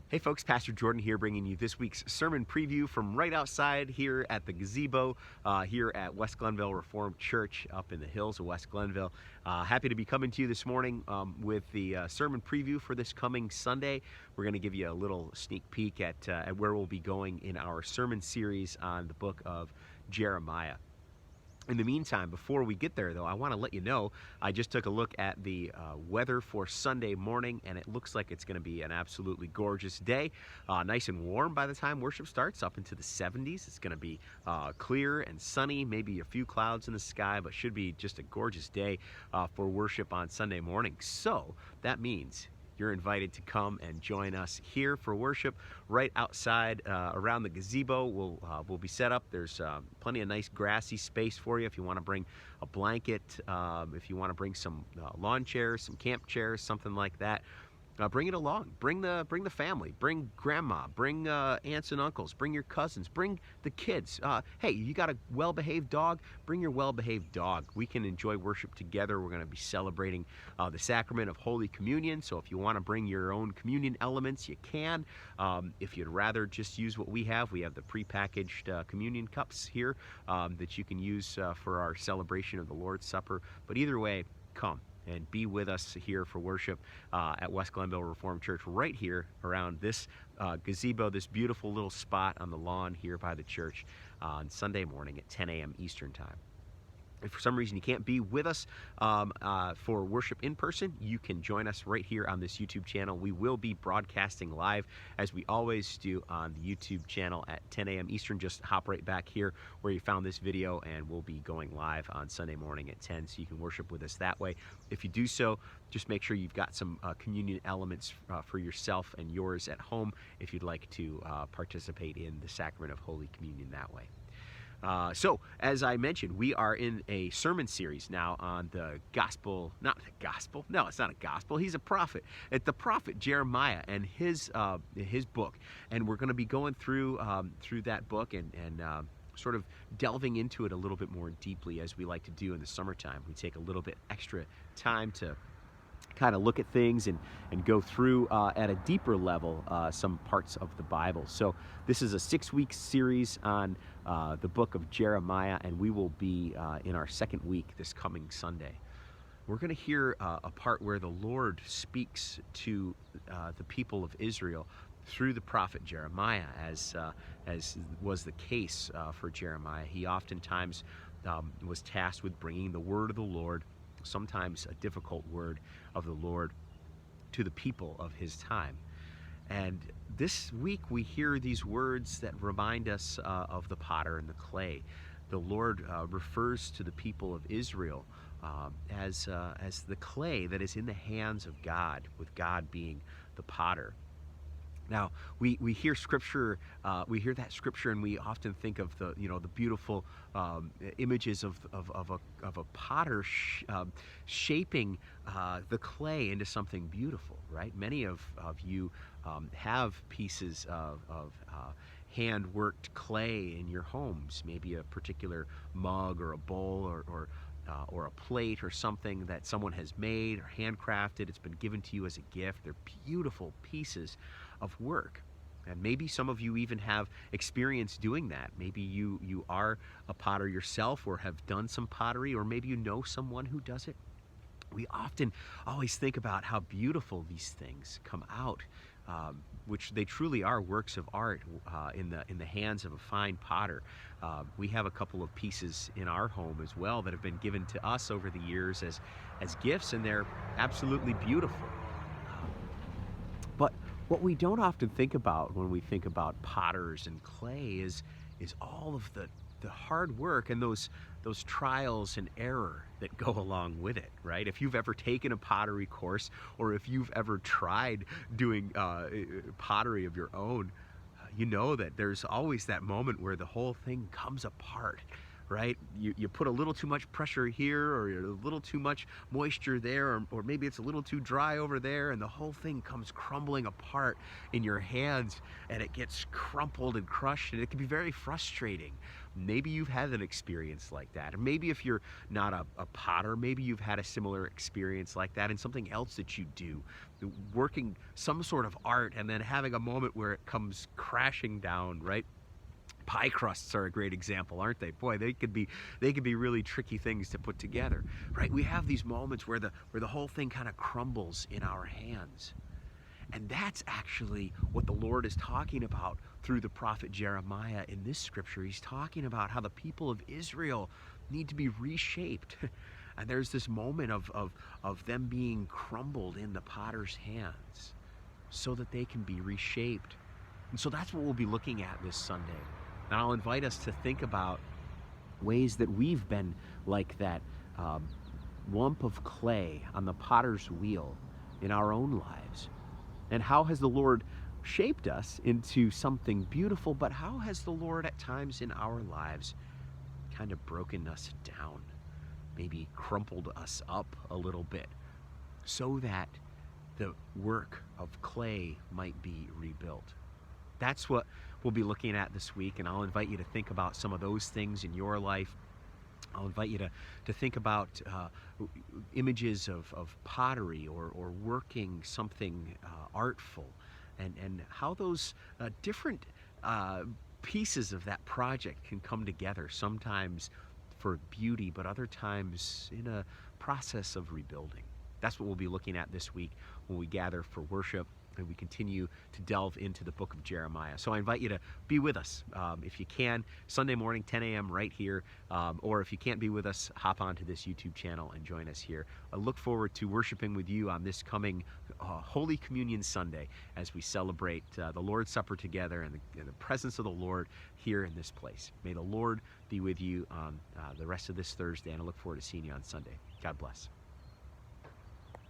Hey folks, Pastor Jordan here bringing you this week's sermon preview from right outside here at the gazebo here at West Glenville Reformed Church up in the hills of West Glenville. Happy to be coming to you this morning with the sermon preview for this coming Sunday. We're going to give you a little sneak peek at where we'll be going in our sermon series on the book of Jeremiah. In the meantime, before we get there, though, I want to let you know I just took a look at the weather for Sunday morning, and it looks like it's going to be an absolutely gorgeous day. Nice and warm by the time worship starts, up into the 70s. It's going to be clear and sunny, maybe a few clouds in the sky, but should be just a gorgeous day for worship on Sunday morning. So that means you're invited to come and join us here for worship right outside around the gazebo. We'll be set up. There's plenty of nice grassy space for you if you want to bring a blanket, if you want to bring some lawn chairs, some camp chairs, something like that. Bring it along. Bring the family. Bring grandma. Bring aunts and uncles. Bring your cousins. Bring the kids. Hey, you got a well-behaved dog? Bring your well-behaved dog. We can enjoy worship together. We're going to be celebrating the sacrament of Holy Communion. So if you want to bring your own communion elements, you can. If you'd rather just use what we have the prepackaged communion cups here that you can use for our celebration of the Lord's Supper. But either way, come and be with us here for worship at West Glenville Reformed Church right here around this gazebo, this beautiful little spot on the lawn here by the church on Sunday morning at 10 a.m. Eastern Time. If for some reason you can't be with us for worship in person, you can join us right here on this YouTube channel. We will be broadcasting live as we always do on the YouTube channel at 10 a.m. Eastern. Just hop right back here where you found this video, and we'll be going live on Sunday morning at 10, so you can worship with us that way. If you do so, just make sure you've got some communion elements for yourself and yours at home if you'd like to participate in the sacrament of Holy Communion that way. So, as I mentioned, we are in a sermon series now on the gospel, no, it's not a gospel, he's a prophet. It's the prophet Jeremiah and his book. And we're going to be going through that book and sort of delving into it a little bit more deeply, as we like to do in the summertime. We take a little bit extra time to kind of look at things and go through at a deeper level some parts of the Bible. So this is a 6-week series on the book of Jeremiah, and we will be in our second week this coming Sunday. We're going to hear a part where the Lord speaks to the people of Israel through the prophet Jeremiah, as was the case for Jeremiah. He oftentimes was tasked with bringing the word of the Lord, sometimes a difficult word of the Lord, to the people of his time. And this week we hear these words that remind us of the potter and the clay. The Lord refers to the people of Israel as the clay that is in the hands of God, with God being the potter. Now, we hear scripture, we hear that scripture, and we often think of the beautiful images of a potter shaping the clay into something beautiful, right? Many of you have pieces of hand-worked clay in your homes, maybe a particular mug or a bowl or a plate or something that someone has made or handcrafted. It's been given to you as a gift. They're beautiful pieces of work. And maybe some of you even have experience doing that. Maybe you are a potter yourself, or have done some pottery, or maybe you know someone who does it. We often always think about how beautiful these things come out, which they truly are works of art in the hands of a fine potter. We have a couple of pieces in our home as well that have been given to us over the years as gifts, and they're absolutely beautiful. But what we don't often think about when we think about potters and clay is all of the hard work and those trials and error that go along with it, right? If you've ever taken a pottery course, or if you've ever tried doing pottery of your own, you know that there's always that moment where the whole thing comes apart, right? You put a little too much pressure here, or a little too much moisture there, or maybe it's a little too dry over there, and the whole thing comes crumbling apart in your hands, and it gets crumpled and crushed, and it can be very frustrating. Maybe you've had an experience like that, or maybe if you're not a potter, maybe you've had a similar experience like that in something else that you do, working some sort of art, and then having a moment where it comes crashing down, right? Pie crusts are a great example, aren't they? Boy, they could be really tricky things to put together, right? We have these moments where the whole thing kind of crumbles in our hands. And that's actually what the Lord is talking about through the prophet Jeremiah in this scripture. He's talking about how the people of Israel need to be reshaped. And there's this moment of them being crumbled in the potter's hands so that they can be reshaped. And so that's what we'll be looking at this Sunday. And I'll invite us to think about ways that we've been like that lump of clay on the potter's wheel in our own lives. And how has the Lord shaped us into something beautiful, but how has the Lord at times in our lives kind of broken us down, maybe crumpled us up a little bit, so that the work of clay might be rebuilt? That's what we'll be looking at this week, and I'll invite you to think about some of those things in your life. I'll invite you to think about images of pottery or working something artful, and how those different pieces of that project can come together, sometimes for beauty, but other times in a process of rebuilding. That's what we'll be looking at this week when we gather for worship and we continue to delve into the book of Jeremiah. So I invite you to be with us if you can, Sunday morning, 10 a.m. right here, or if you can't be with us, hop onto this YouTube channel and join us here. I look forward to worshiping with you on this coming Holy Communion Sunday as we celebrate the Lord's Supper together and the presence of the Lord here in this place. May the Lord be with you on the rest of this Thursday, and I look forward to seeing you on Sunday. God bless.